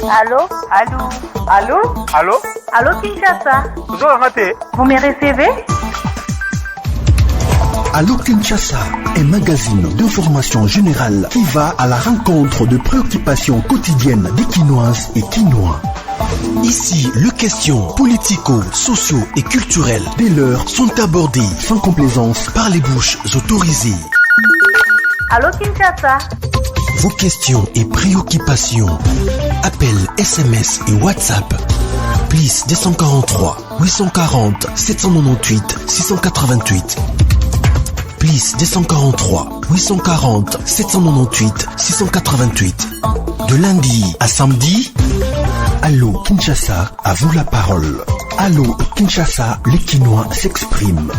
Allô? Allô? Allô? Allô? Allô, Kinshasa? Bonjour, Maté. Vous me recevez? Allô Kinshasa, un magazine d'information générale qui va à la rencontre de préoccupations quotidiennes des Kinoises et Kinois. Ici, les questions politico, socio et culturelles des leurs sont abordées sans complaisance par les bouches autorisées. Allô, Kinshasa? Vos questions et préoccupations. Appels, SMS et WhatsApp. Plus 243 840 798 688. Plus 243 840 798 688. De lundi à samedi. Allô Kinshasa, à vous la parole. Allô Kinshasa, les Kinois s'expriment.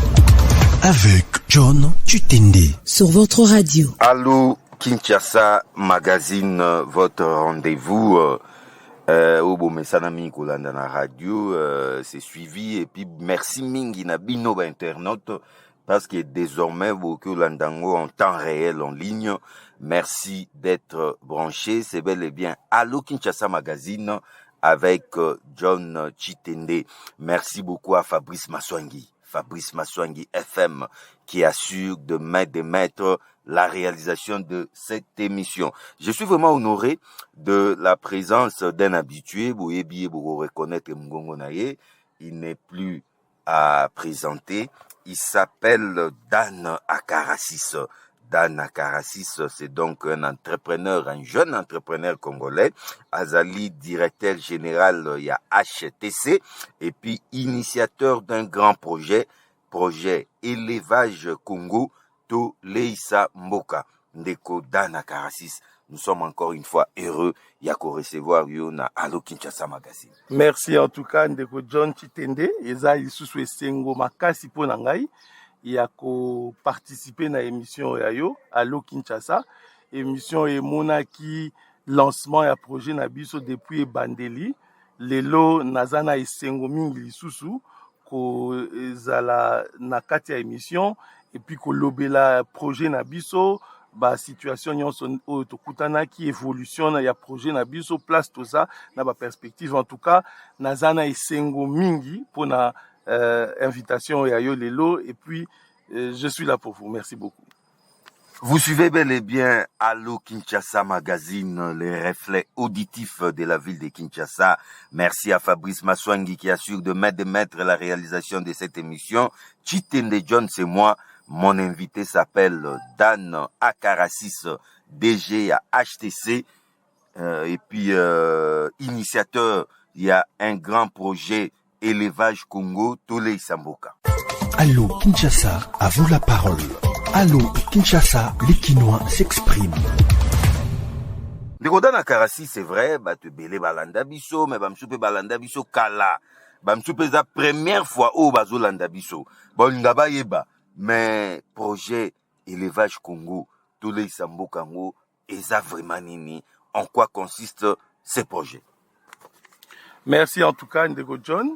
Avec John Chitende. Sur votre radio. Allô Kinshasa Magazine, votre rendez-vous au Bomesanami Kolanda na radio, c'est suivi et puis merci mingi na bino ba internaute parce que désormais vous que l'andango en temps réel en ligne. Merci d'être branché, c'est bel et bien Allô Kinshasa Magazine avec John Chitende. Merci beaucoup à Fabrice Maswangi FM qui assure de mettre la réalisation de cette émission. Je suis vraiment honoré de la présence d'un habitué. Vous reconnaître Mgongo Naye. Il n'est plus à présenter. Il s'appelle Dan Akarassis. Dan Akarassis, c'est donc un entrepreneur, un jeune entrepreneur congolais. Azali, directeur général, il y a HTC, et puis initiateur d'un grand projet Élevage Congo, to Leïsa Mboka. Ndeko Dan Akarassis. Nous sommes encore une fois heureux de recevoir Yona Allô Kinshasa Magazine. Merci en tout cas, Ndeko John Chitende. Eza lisusu esengo makasi po na ngai. Ya ko participer na émission ya yo Allô Kinshasa, émission emonaki lancement ya projet na biso depuis Bandeli lelo nazana esengo mingi lisusu ko ezala na kati ya émission et puis ko lobela projet na biso ba situation nyonso oyo tokutanaki évolution ya projet na biso place tout ça na ba perspective. En tout cas nazana esengo mingi pona invitation à yo lelo et puis je suis là pour vous. Merci beaucoup. Vous suivez bel et bien Allô Kinshasa Magazine, les reflets auditifs de la ville de Kinshasa. Merci à Fabrice Maswangi qui assure de mettre la réalisation de cette émission. Chitende John, c'est moi. Mon invité s'appelle Dan Akarassis, DG à HTC. Et puis initiateur, il y a un grand projet Élevage Congo, Tolé Samboka. Allô Kinshasa, à vous la parole. Allô Kinshasa, les Kinois s'expriment. Ndeko Dan Akarassis, c'est vrai, te belé balanda biso, mais bamsoupe balanda biso kala. Bamsoupe za première fois au bazo landa biso. Bon ngaba yeba, mais projet Élevage Congo, Tolé Samboka ngo, eza vraiment nini? En quoi consiste ce projet? Merci en tout cas, Ndeko John.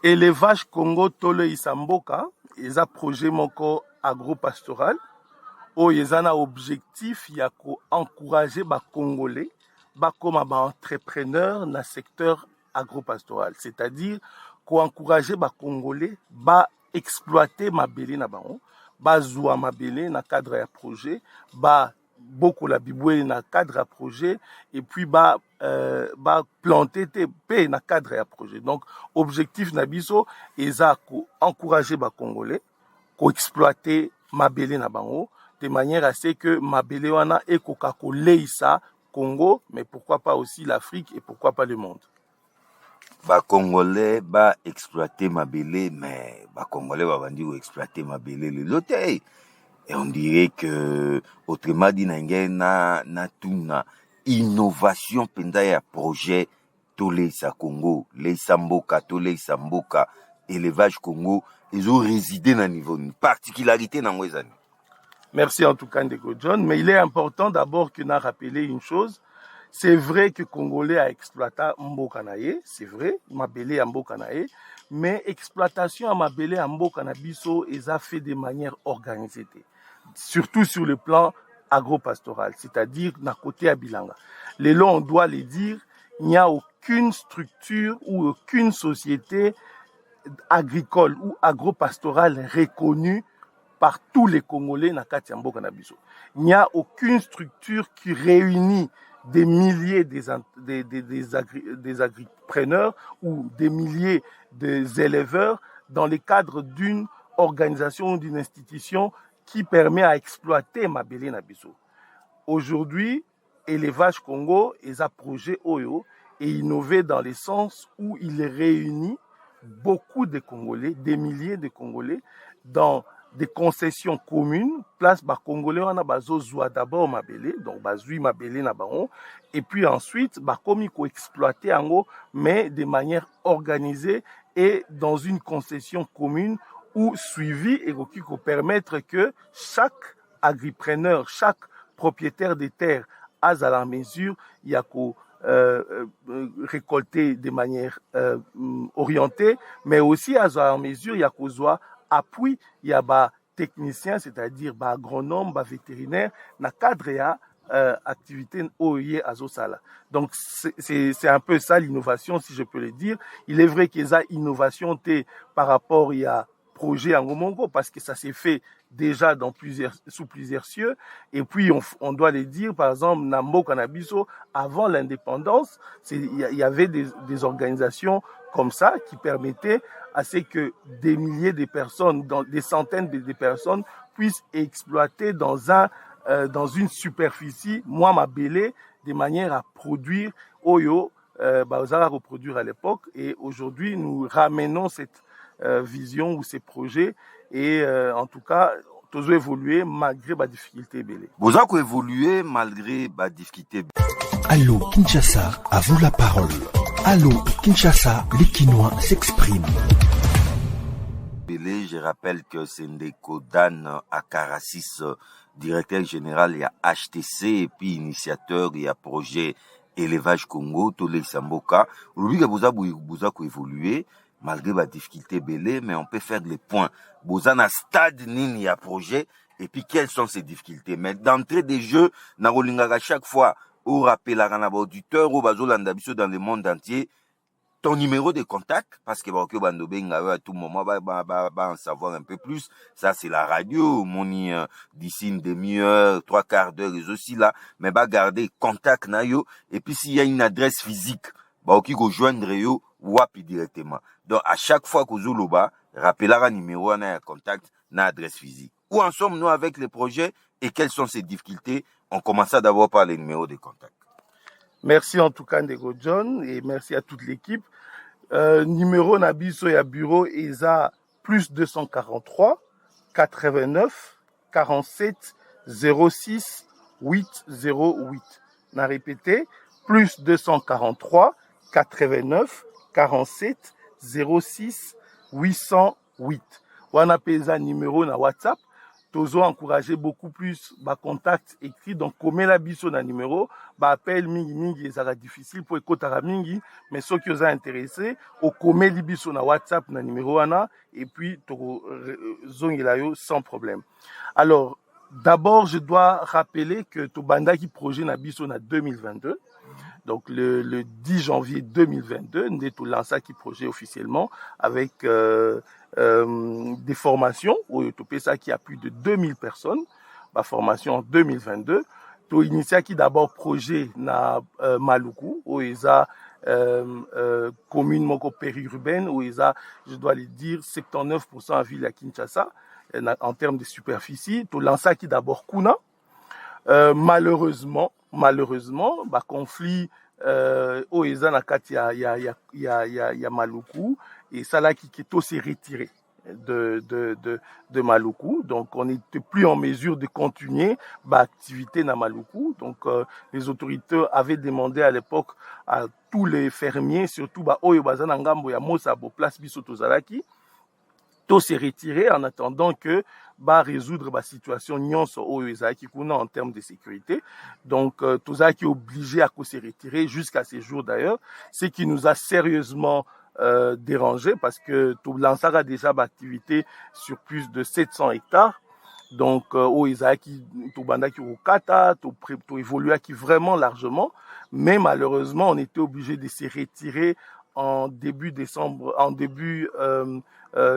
Élevage Congo Tole Isamboka, eza projet moko agro-pastoral, où yezana objectif ya ko encourager ba Congolais, ba comme ba entrepreneur na secteur agro-pastoral. C'est-à-dire ko encourager ba Congolais, ba exploiter mabele na bango, ba zoua mabele na cadre ya projet, ba beaucoup la biboué na cadre à projet et puis ba planter pe na cadre à projet. Donc objectif na biso eza ko encourager ba Congolais ko exploiter mabele na bango de manière à ce que mabele wana ekoka ko leisa Congo, mais pourquoi pas aussi l'Afrique et pourquoi pas le monde. Ba Congolais ba exploiter mabele, mais ba Congolais ba bandi ko exploiter mabele le loté. Et on dirait que, autrement dit, na tuna innovation penda ya projet Tolé sa Congo, les Samboka, Tolé Samboka, Élevage Congo, ils ont résidé dans niveau, une particularité dans les années. Merci en tout cas, Ndeko John, mais il est important d'abord que nous rappelions une chose. C'est vrai que Congolais a exploité Mboka naye, c'est vrai, mabele à Mboka naye, mais exploitation à mabele à Mboka na biso, ils a fait de manière organisée. Surtout sur le plan agro-pastoral, c'est-à-dire na côté à Bilanga. Les lots, on doit les dire, il n'y a aucune structure ou aucune société agricole ou agro-pastorale reconnue par tous les Congolais na kati ya mboka na biso. Il n'y a aucune structure qui réunit des milliers des agripreneurs ou des milliers des éleveurs dans le cadre d'une organisation ou d'une institution qui permet à exploiter mabele na biso. Aujourd'hui, Élevage Congo est un projet Oyo et innové dans le sens où il réunit beaucoup de Congolais, des milliers de Congolais, dans des concessions communes, place ba Congolais wana bazozwa d'abord mabele, donc bazui mabele na baron, et puis ensuite ba komi ko exploiter ango, mais de manière organisée et dans une concession commune ou suivi et qui peut permettre que chaque agripreneur, chaque propriétaire de terre a à la mesure, il y a qu'au récolter de manière orientée, mais aussi à la mesure, il y a qu'au appui, il y a des techniciens, c'est-à-dire des agronomes, des vétérinaires, dans le cadre de activité OIE à Zosala. Donc, c'est un peu ça l'innovation, si je peux le dire. Il est vrai qu'il y a innovation par rapport à projet en Gomongo, parce que ça s'est fait déjà sous plusieurs cieux. Et puis, on doit le dire, par exemple, Nambo Kanabiso, avant l'indépendance, il y avait des organisations comme ça qui permettaient à ce que des milliers de personnes, des centaines de personnes puissent exploiter dans une superficie, moi ma belé, de manière à produire Oyo, à reproduire à l'époque. Et aujourd'hui, nous ramenons cette vision ou ces projets et en tout cas, tous évoluer malgré les difficultés belé. Vous avez évolué malgré les difficultés. Allô Kinshasa, à vous la parole. Allô Kinshasa, les Kinois s'expriment. Je rappelle que c'est Ndeko Dan Akarassis, directeur général, il y a HTC et puis initiateur, il y a projet Élevage Congo, Tolé Samboka. Aujourd'hui, vous avez évolué malgré la difficulté belé, mais on peut faire les points. Vous avez un stade nini à projet et puis quelles sont ces difficultés. Mais d'entrée des jeux, à chaque fois, au rappel à un auditeur, au bazolanda dans le monde entier, ton numéro de contact, parce que à tout moment, en savoir un peu plus. Ça, c'est la radio, d'ici une demi-heure, 3/4 d'heure, et aussi là, mais garder contact na yo, et puis s'il y a une adresse physique, qui go joindre yo, wapi directement. Donc, à chaque fois que vous rappelez un numéro, na contact, na adresse physique. Où en sommes-nous avec les projets et quelles sont ces difficultés? On commence d'abord par les numéros de contact. Merci en tout cas Ndeko John et merci à toute l'équipe. Numéro Nabiso et à bureau ESA plus 243 89 47 06 808. On a répété plus 243 89 47 06 808. On a payé numéro na WhatsApp. Tozo encourager beaucoup plus ba contact écrit, donc comme la biso na numéro ba appel mingi ezala difficile pour ekotara mingi, mais ceux qui vous intéressé au comme li biso na WhatsApp na numéro ana et puis to zongela yo sans problème. Alors d'abord je dois rappeler que to banda qui projet na biso na 2022. Donc le 10 janvier 2022, nous avons lancé qui projet officiellement avec des formations au ça qui a plus de 2000 personnes, ma formation en 2022. To initié qui d'abord projet na Maluku où ils a commune moko périurbaine où ils a, je dois le dire, 79% à ville à Kinshasa en termes de superficie. To lancé qui d'abord Kuna. Malheureusement, conflit OESA na kati ya Maluku et ça là qui s'est retiré de Maluku, donc on n'était plus en mesure de continuer l'activité na Maluku. Donc les autorités avaient demandé à l'époque à tous les fermiers, surtout oyo bazana ngambo ya Mosabo place biso tozalaki, tout s'est retiré en attendant que résoudre la situation en termes de sécurité. Donc tout ça qui est obligé à se retirer jusqu'à ces jours d'ailleurs, ce qui nous a sérieusement dérangé parce que tout l'ensara a déjà d'activité sur plus de 700 hectares. donc oyo ezalaki tobandaki kokata toévoluaki vraiment largement, mais malheureusement on était obligé de se retirer en début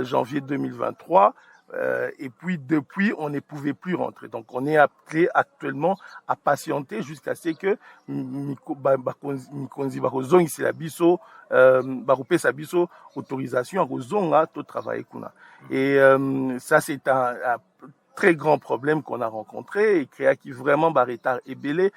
janvier 2023. Et puis depuis, on ne pouvait plus rentrer. Donc on est appelé actuellement à patienter jusqu'à ce que mikonzi bakozongisa biso bakopesa biso autorisation à kozonga to travailler kuna. Et ça c'est un très grand problème qu'on a rencontré et qui vraiment retard est belé,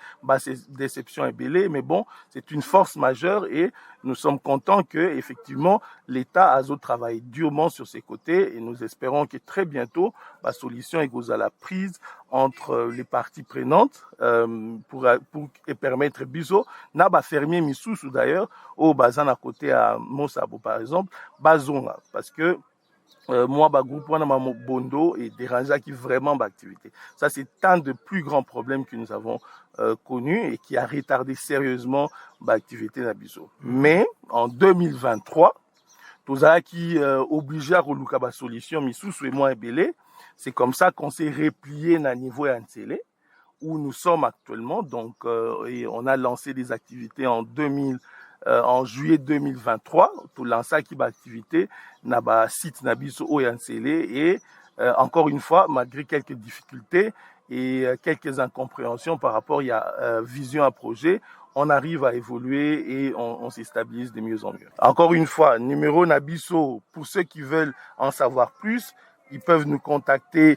déception est belé, mais bon, c'est une force majeure et nous sommes contents que effectivement l'État a travaillé durement sur ses côtés et nous espérons que très bientôt la solution est à la prise entre les parties prenantes pour permettre biso na ba fermier misusu d'ailleurs au bazan à côté à Mosabo par exemple bazonga parce que moi, groupe Bondo et dérangeait qui vraiment l'activité. Ça, c'est un des plus grands problèmes que nous avons connus et qui a retardé sérieusement l'activité d'Abiso. Mais en 2023, tout ça qui obligé à relouer la solution, mais sous et moins belé, c'est comme ça qu'on s'est replié à niveau Antélé, où nous sommes actuellement. Donc, et on a lancé des activités en juillet 2023, tout lancé qui activité na ba site nabiso Oyansele et encore une fois, malgré quelques difficultés et quelques incompréhensions par rapport à vision à projet, on arrive à évoluer et on se stabilise de mieux en mieux. Encore une fois, numéro nabiso pour ceux qui veulent en savoir plus, ils peuvent nous contacter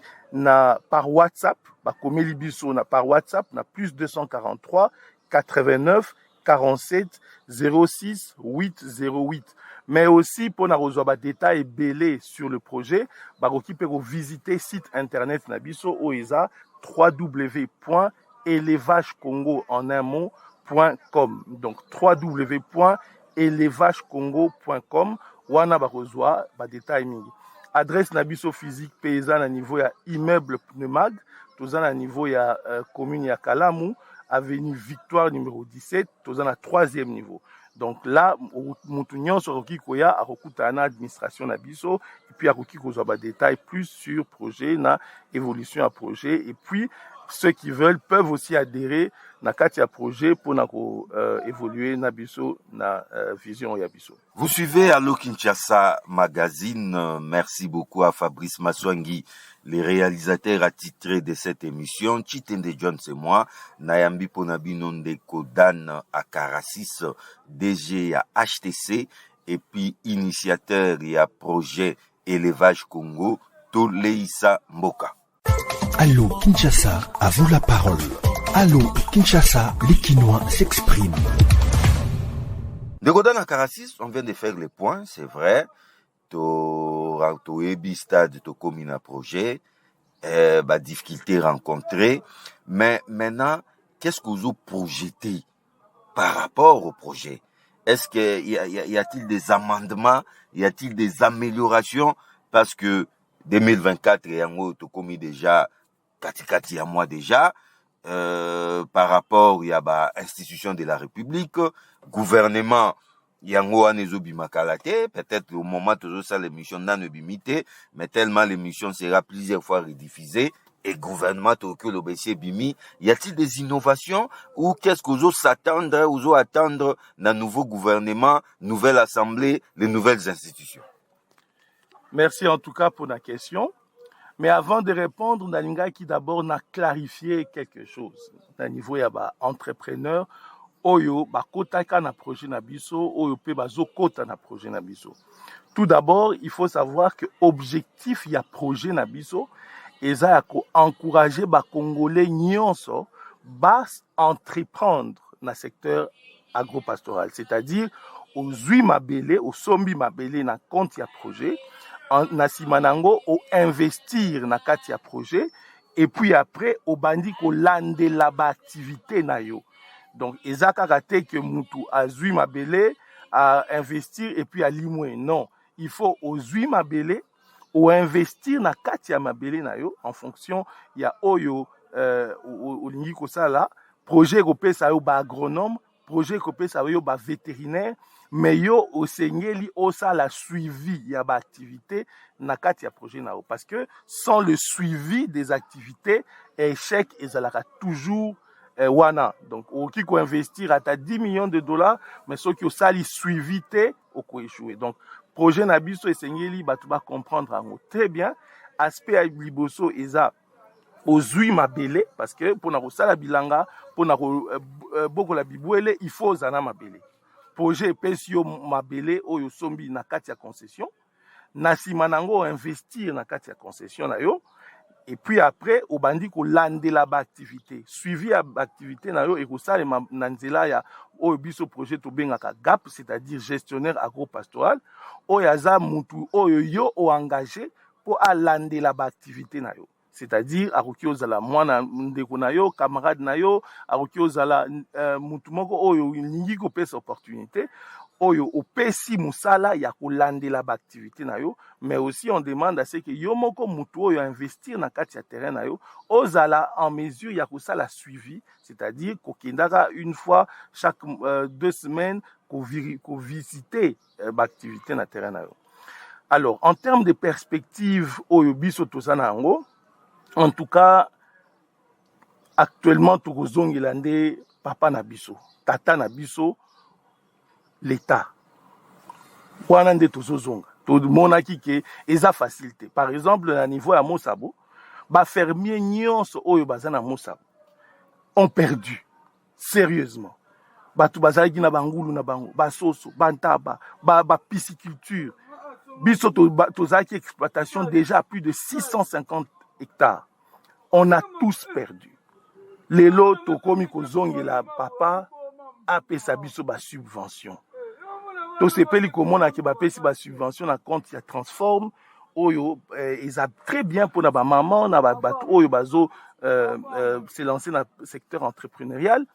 par WhatsApp, par WhatsApp, plus 243 89 47 06 808. Mais aussi, pour nous avoir des détails belés sur le projet, vous pouvez visiter le site internet Nabiso Oeza www.élevagecongo en un mot.com. Donc www.élevagecongo.com. Wana barozwa ba détails mingi. Adresse Nabiso physique paysanne à niveau ya immeuble Pneumag, tout à niveau ya commune ya Kalamu, avenue Victoire numéro 17, tout à 3e niveau. Donc là, Moutunion sur Roki Koya a recoupé à l'administration Nabiso, et puis à Roki Koya des détails plus sur projet, na évolution à projet, et puis ceux qui veulent peuvent aussi adhérer na Katia projet pour évoluer Nabiso na vision Yabiso. Vous suivez Allo Kinshasa Magazine. Merci beaucoup à Fabrice Maswangi, les réalisateurs attitrés de cette émission. Chitende John, c'est moi. Nayambi Ponabinonde Kodan à Karasis, DG à HTC, et puis initiateur et à projet Élevage Congo, Toleisa Mboka. Allo Kinshasa, à vous la parole. Allo Kinshasa, les Kinois s'expriment. De Godan à Karasis, on vient de faire les points, c'est vrai. To ebi stade to commune projet, difficulté rencontrée. Mais maintenant, qu'est-ce que vous projetez par rapport au projet? Est-ce qu'il y a-t-il des amendements? Y a-t-il des améliorations? Parce que 2024, il y a un déjà, katikati à moi déjà, par rapport, il y a institution de la République, gouvernement, il y a peut-être au moment où ça l'émission n'a ne bimité, mais tellement l'émission sera plusieurs fois rediffusée, et gouvernement que l'obéissé bimi, y a-t-il des innovations ou qu'est-ce que vous s'attendre, vous attendre d'un nouveau gouvernement, nouvelle assemblée, les nouvelles institutions? Merci en tout cas pour la question. Mais avant de répondre, Nalinga qui d'abord n'a clarifié quelque chose. À niveau il y a entrepreneur, oyo bakotaka na projet na biso, oyo pe bazokota na projet na biso. Tout d'abord, il faut savoir que objectif il y a projet na biso, eza ya ko encourager ba congolais nyonso ba entreprendre na secteur agropastoral, c'est-à-dire aux zui mabele, aux sombi mabele na compte ya projet. Na simanango au investir na kati ya projet et puis après au bandi ko lande la ba activité na yo. Donc ezaka kate que mutu azui mabele à investir et puis à limwe. Non, il faut au zui mabele au investir na kati ya mabele na yo en fonction ya oyo olingi ko sala projet ko pesa yo ba agronome projet kopesa yo ba vétérinaire mais yo osengeli osala suivi ya ba activité na kati ya projet na yo parce que sans le suivi des activités échec ezalaka toujours wana donc oki ko investir ata 10 millions de dollars mais soki osali suivi te oko échouer donc projet na biso esengeli bato ba comprendre yango très bien aspect ya liboso eza ozwi mabele parce que pona kosala bilanga pona bokola bibwele il faut ozala mabele projet epesi yo mabele oyo sombi na kati ya concession na nsima nango investir na kati ya concession na yo et puis après obandi kolandela baactivité suivi ya baactivité na yo ekosalema na nzela ya oyo biso projet tobengaka GAP c'est-à-dire gestionnaire agropastoral oyo aza mutu oyo yo oengagé mpo alandela baactivité na yo c'est-à-dire akoki ozala mwana ndeko na yo camarade na yo akoki ozala mutu moko oyo lingi kopesa opportunité oyo opesi musala ya kolandela baactivité na yo mais aussi on demande à ce que yo moko mutu oyo investir na kati ya terrain na yo ozala en mesure ya kosala suivi c'est-à-dire kokendaka une fois chaque 2 semaines kovisiter baactivité na terrain na yo. Alors en termes de perspective oyo biso tozana yango en tout cas actuellement tokozongela nde papa na biso tata na biso l'état wana nde tozozonga tomonaki ke eza facilité par exemple na niveau ya Mosabo bafermier nyonso oyo baza na Mosabo ont perdu sérieusement bato bazalaki na bangulu na bango basoso bantaba pisciculture biso tozalaki exploitation déjà à plus de 650 hectares on a tous perdu lelo tokomi kozongela papa apesa biso ba subvention to sepeli komona ke bapesi ba subvention na compte ya transforme oyo eza très bien pour na ba maman na ba bato oyo bazo se lancer na secteur entrepreneurial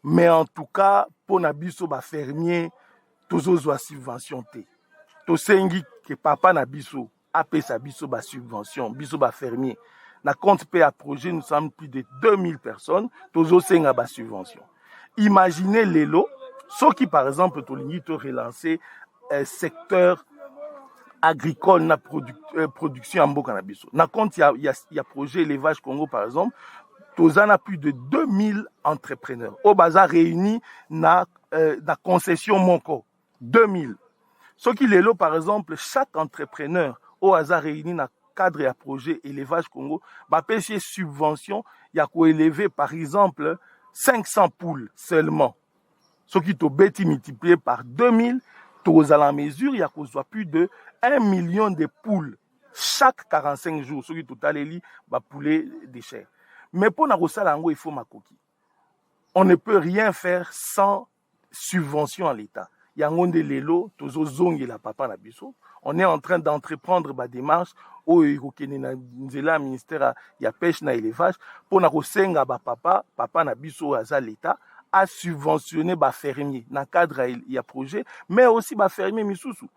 mais en tout cas pour na biso ba fermier tozozwa subvention te to sengi ke papa na biso apesa biso ba subvention biso ba fermier na compte paie à projet nous sommes plus de 2000 personnes tozosenga ba subvention. Imaginez lelo ceux qui par exemple tolingi to relancer secteur agricole na production en mboka na biso na compte il y a projet élevage Congo par exemple tozana plus de 2000 entrepreneurs au bazar réunis na concession moko 2000 ceux qui lelo par exemple chaque entrepreneur au hasard réuni na cadre ya projet élevage Congo ba pêcher subvention ya ko élever par exemple 500 poules seulement. Ce qui te bêti multiplié par 2000, tu à la mesure, il y a plus de 1 million de poules chaque 45 jours. Ce qui total est bah poulet de chair. Mais pour Narosalango, il faut ma coquille. On ne peut rien faire sans subvention à l'État. Il y a un de l'élo, tozo zongi la papa na biso. On est en train d'entreprendre ma démarche au ministère ya pêche na élevage pour na kosenga ba papa na biso aza l'État a subventionné ba fermier na cadre ya projet mais aussi ba fermier misusu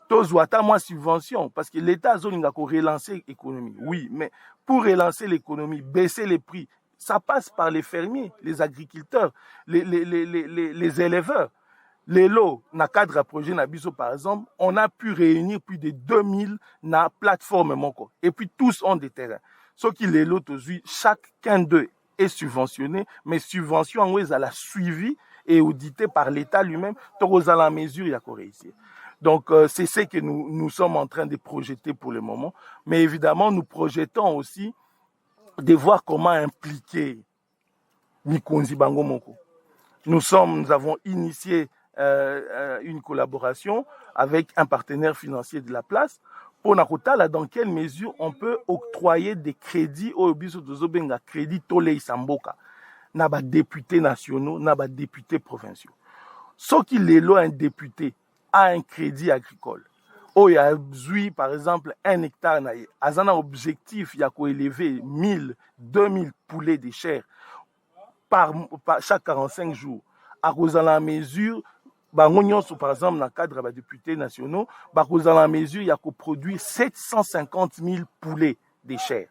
tozwata moi subvention parce que l'État zolinga ko relancer l'économie oui mais pour relancer l'économie baisser les prix ça passe par les fermiers les agriculteurs les éleveurs. Les lots, na cadre projet na biso par exemple, on a pu réunir plus de 2000 na plateforme moko. Et puis tous ont des terrains. Ce qui les lots aujourd'hui, chacun d'eux est subventionné, mais subvention en à la suivi et audité par l'État lui-même, à la mesure il y a réussir. Donc c'est ce que nous sommes en train de projeter pour le moment. Mais évidemment, nous projetons aussi de voir comment impliquer Mikonzi Bango Moko. Nous avons initié une collaboration avec un partenaire financier de la place pour nakotala dans quelle mesure on peut octroyer des crédits au biso dozobenga crédit tolei samboka na ba députés nationaux na ba députés provinciaux ce qui lelo un député a un crédit agricole o ya zui par exemple 1 hectare na azana objectif ya ko élever 1000 2000 poulets de chair par chaque 45 jours à cause de la mesure par exemple, dans le cadre des députés nationaux, dans la mesure, il y a produit 750 000 poulets de chair.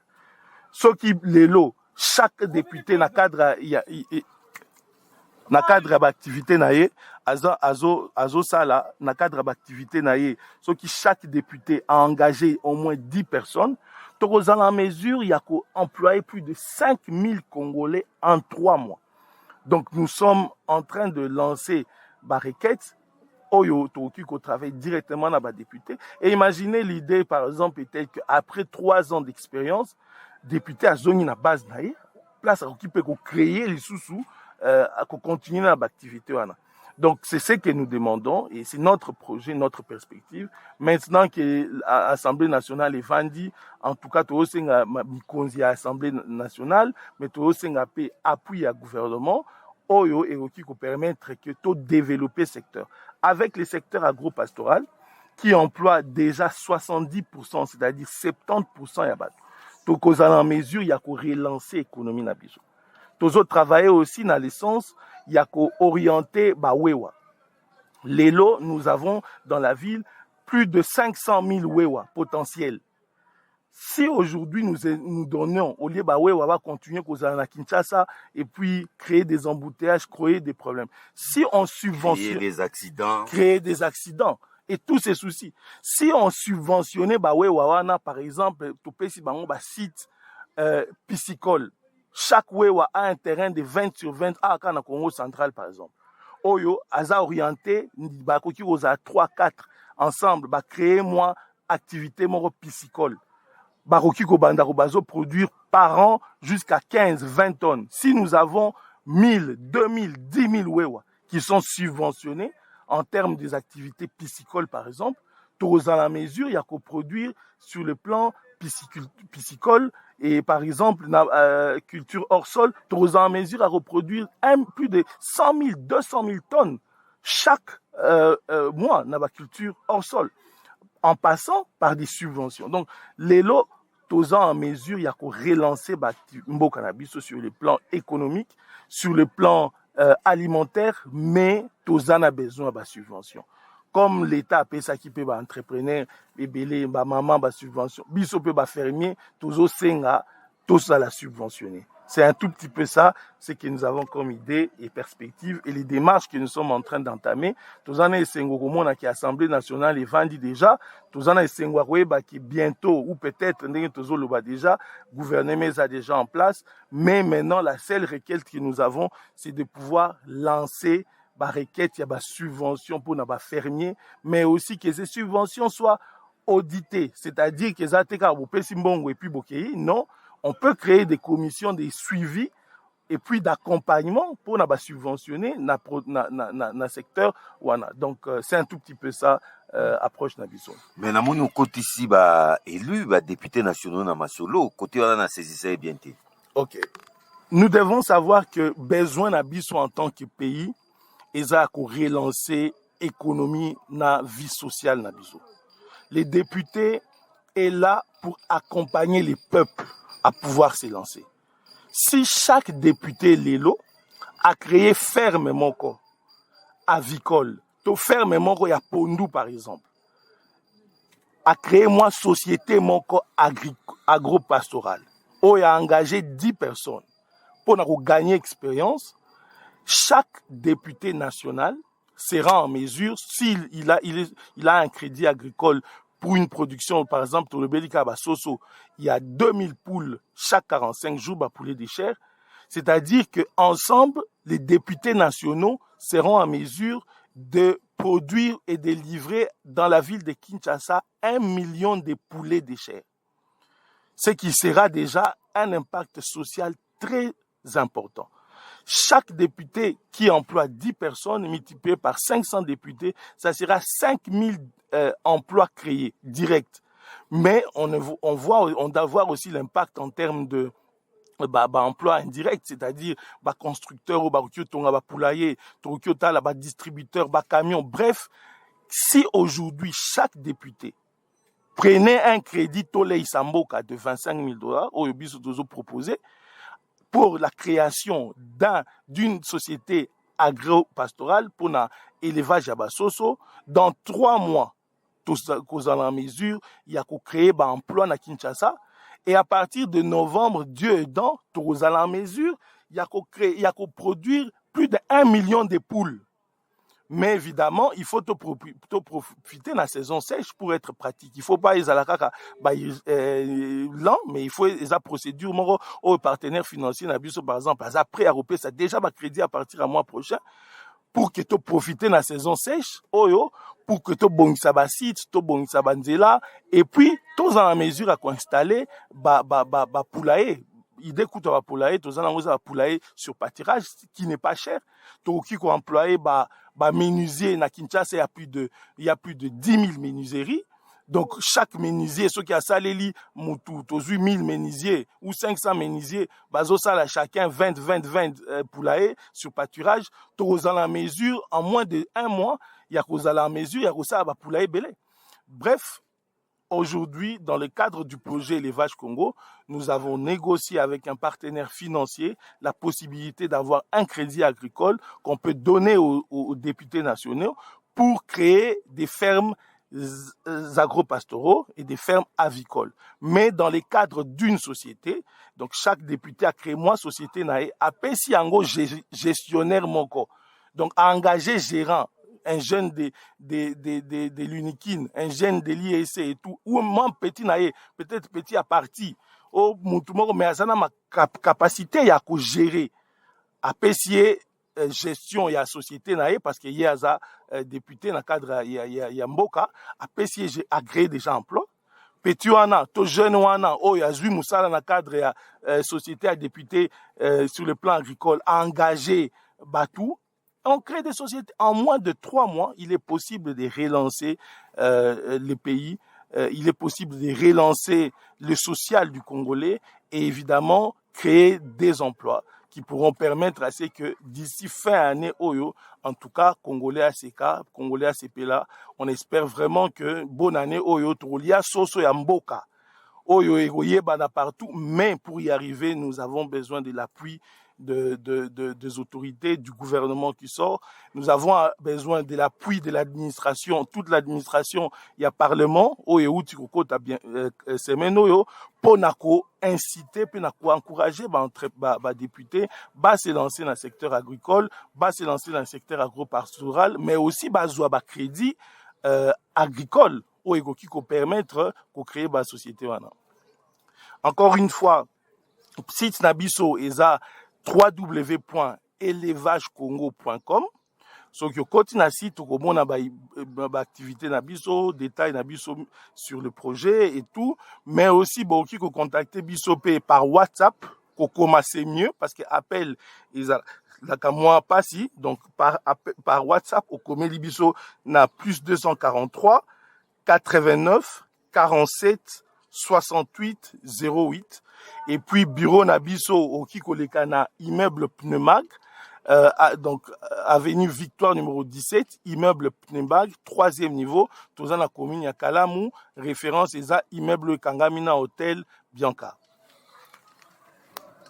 Ce qui, les lots, chaque député dans le cadre, na cadre d'activité naie azo sala na cadre d'activité naie ce qui chaque député a engagé au moins 10 personnes tokozala en mesure il y a employé plus de 5000 Congolais en 3 mois. Donc nous sommes en train de lancer requête Oyo Toki qu'on travaille directement dans les députés. Et imaginez l'idée, par exemple, peut-être qu'après 3 ans d'expérience, député à zone na base naïe, place à occuper qu'on créer les sous-sous, à continuer dans l'activité. Donc c'est ce que nous demandons et c'est notre projet, notre perspective. Maintenant que l'Assemblée nationale est vendue, en tout cas, tout aussi l'Assemblée nationale, mais tout aussi appui à gouvernement. Oyo et qui permettre que tout développer le secteur. Avec les secteurs agro-pastoral qui emploient déjà 70%, c'est-à-dire 70% yabat. Donc, aux en mesure, il y a qu'à relancer l'économie na biso. Tous autres travailler aussi dans le sens, il y a qu'à orienter wewa. Lelo, nous avons dans la ville plus de 500 000 wewa potentiels. Si aujourd'hui nous donnons, au lieu on va continuer à Kinshasa et puis créer des embouteillages, créer des problèmes. Si on subventionne, créer des accidents et tous ces soucis. Si on subventionnait par exemple, site piscicole, chaque wewa a un terrain de 20 sur 20 à Congo central par exemple. Oyo aza orienté, bakoki oza 3-4 ensemble, créer moi activité moro piscicole. Baroki Kobanda Robazo produire par an jusqu'à 15-20 tonnes. Si nous avons 1000, 2000, 10 000 wewa qui sont subventionnés en termes des activités piscicoles par exemple, tous à la mesure, il y a qu'à produire sur le plan piscicole et par exemple culture hors sol, tous à la mesure à reproduire plus de 100 000, 200 000 tonnes chaque mois dans la culture hors sol, en passant par des subventions. Donc, les lots, tous en mesure, il y a qu'à relancer Mbo Cannabis sur le plan économique, sur le plan alimentaire, mais tous en a besoin de subventions. Comme l'État a ça qui peut entrepreneur, bébé, maman, subvention, biso peut fermier, tous à la subventionner. C'est un tout petit peu ça, ce que nous avons comme idée et perspective et les démarches que nous sommes en train d'entamer. Tous en a qui Assemblée nationale est vendue déjà. Tous en a qui bientôt ou peut-être déjà gouvernement a déjà en place. Mais maintenant la seule requête que nous avons, c'est de pouvoir lancer requête, il y a subvention pour nos fermiers, mais aussi que ces subventions soient auditées, c'est-à-dire que ça et puis non. On peut créer des commissions de suivi et puis d'accompagnement pour nous subventionner le secteur. Donc, c'est un tout petit peu ça, approche Nabiso. Mais nous avons ici élu député national dans Masolo, côté on a saisi ça bien. Ok. Nous devons savoir que besoin Nabiso en tant que pays, ils ont relancer l'économie, la vie sociale Nabiso. Les députés sont là pour accompagner les peuples à pouvoir se lancer. Si chaque député Lelo a créé ferme moko avicole, to ferme moko ya Pondu par exemple, a créé moi société moko agro-pastorale, où il a engagé 10 personnes pour gagner expérience, chaque député national sera en mesure, s'il a un crédit agricole pour une production, par exemple, pour le Belika Basoso, il y a 2000 poules chaque 45 jours, poulet de chair. C'est-à-dire qu'ensemble, les députés nationaux seront en mesure de produire et de livrer dans la ville de Kinshasa 1 million de poulets de chair. Ce qui sera déjà un impact social très important. Chaque député qui emploie 10 personnes multiplié par 500 députés, ça sera 5000 emplois créés directs. Mais on doit voir aussi l'impact en termes de emploi indirect, c'est-à-dire constructeur, poulailler, distributeur, camion. Bref, si aujourd'hui chaque député prenait un crédit Tolei Samboka de $25,000 au Yobiso Dozo proposé pour la création d'une société agro-pastorale pour l'élevage à Basoso, dans 3 mois, tous en la mesure, il y a créé un emploi à Kinshasa. Et à partir de novembre, Dieu aidant, tous en la mesure, il y a produire plus de 1 million de poules. Mais évidemment, il faut profiter de la saison sèche pour être pratique. Il ne faut pas les lent, mais il faut les procédures aux partenaires financiers, par exemple, après Europé, ça déjà va crédit à partir du mois prochain pour que tu profites de la saison sèche, pour que tu bongisa ba site, tu bongisa ba nzela, et puis, tu es en mesure à installer poulailler. Idée coûte à poulailler, tu as poulailler sur pâturage qui n'est pas cher. Tu as employé menuisier na Kinshasa, il y a plus de 10 000 menuiseries. Donc, chaque menuisier, ceux qui a salé moutou, tu as 8 000 menuisiers ou 500 menuisiers, chacun 20 poulailler sur pâturage. Tu as la mesure, en moins de 1 mois, il y a la mesure, il y a poulailler belé. Bref, aujourd'hui, dans le cadre du projet Élevage Congo, nous avons négocié avec un partenaire financier la possibilité d'avoir un crédit agricole qu'on peut donner aux députés nationaux pour créer des fermes agropastoraux et des fermes avicoles. Mais dans le cadre d'une société, donc chaque député a créé moi société nae, a payé un gestionnaire moko. Donc a engagé gérant, un jeune de l'Unikin, un jeune de l'IEC et tout, ou même petit naïe, peut-être petit à partie, au moutoumoro, mais à ma capacité à gérer, à payer gestion et la société naïe, parce qu'il y a un député dans le cadre, il y a Mboka, à payer à créer des emplois. Petit wana, to jeune wana, il y a Zui Moussala dans le cadre de société à député sur le plan agricole, à engager Batou. On crée des sociétés. En moins de 3 mois, il est possible de relancer le pays. Il est possible de relancer le social du Congolais et évidemment créer des emplois qui pourront permettre à ce que d'ici fin année, en tout cas, Congolais ACK, Congolais ACP-là, on espère vraiment que bonne année, Trolia, Soso et Mboka. Partout, mais pour y arriver, nous avons besoin de l'appui des autorités, du gouvernement qui sort. Nous avons besoin de l'appui de l'administration, toute l'administration, il y a parlement, pour inciter, pour encourager les députés, à se lancer dans le secteur agricole, à se lancer dans le secteur agropastoral, mais aussi à crédit agricole, qui peut permettre de créer la société. Encore une fois, site Nabiso est à www.elevagecongo.com. So que côté na site ko mona ba activité na biso, détail na biso sur le projet et tout, mais aussi qui ko contacter biso par WhatsApp, ko commence mieux parce que appel la moi pas si, donc par WhatsApp au komeli biso na plus 243 89 47 68 08. Et puis bureau Nabiso au Kikolekana immeuble Pneumag, donc avenue Victoire numéro 17, immeuble Pneumag, 3e niveau, tous dans la commune ya Kalamu, référence est à immeuble Kangamina Hotel Bianca.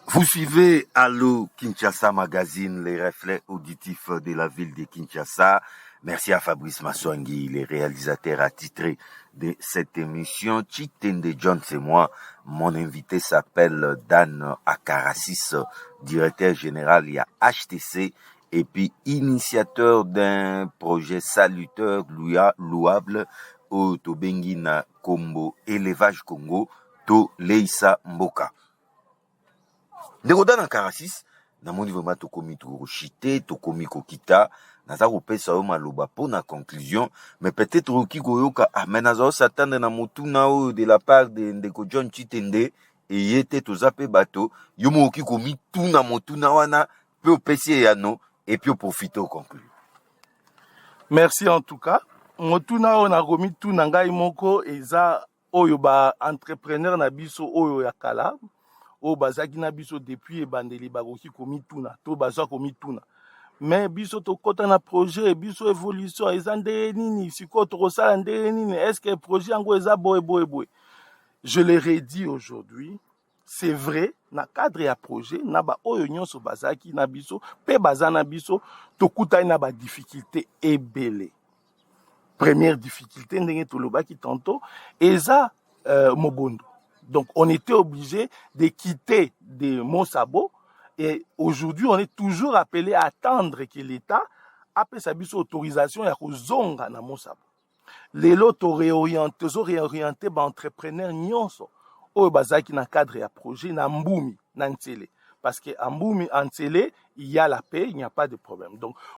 Vous suivez Allo Kinshasa Magazine, les reflets auditifs de la ville de Kinshasa. Merci à Fabrice Maswangi, le réalisateur attitré de cette émission. Chitende John, c'est moi. Mon invité s'appelle Dan Akarassis, directeur général, il y a HTC, et puis initiateur d'un projet salutaire, louable, au Tobengina Kombo, Élevage Congo, to Leisa Mboka. Ndeko Dan Akarassis, namoni vraiment tokomi tokochite, tokomi kokita, naza kopesa yo maloba po na conclusion, mais peut-être oki koyoka amenaza s'attendre na motuna o de la part de Ndeko John Chitende et yete tozape bato, yo mo oki komi tuna motuna wana pe opesi yano et puis profiter au conclure. Merci en tout cas. Motuna o na komi tuna ngai moko eza oyo ba entrepreneur na biso oyo ya kala. O bazaki na biso depuis ebandeli bakoki komi tuna to bazwa komi tuna. Mais biso to kota na projet biso évolution eza ndenge nini siko to kosala ndenge nini est-ce que projet yango eza boye. Je leur ai dit aujourd'hui, c'est vrai na cadre ya projet na ba oyo nyonso bazaki na biso pe bazana biso to kuta na ba difficulté ebele. Première difficulté ndenge to lobaki tantôt eza mobondo. Donc, on était obligé de quitter de Monsabo Et aujourd'hui, on est toujours appelé à attendre que l'État ait sa autorisation à kozonga na mosaba. Lelo to réorienter ba entrepreneur nyonso oyo bazaki na cadre ya projet na mbumi na ntele parce que en mbumi en ntele il y a la paix, il n'y a pas de problème. Donc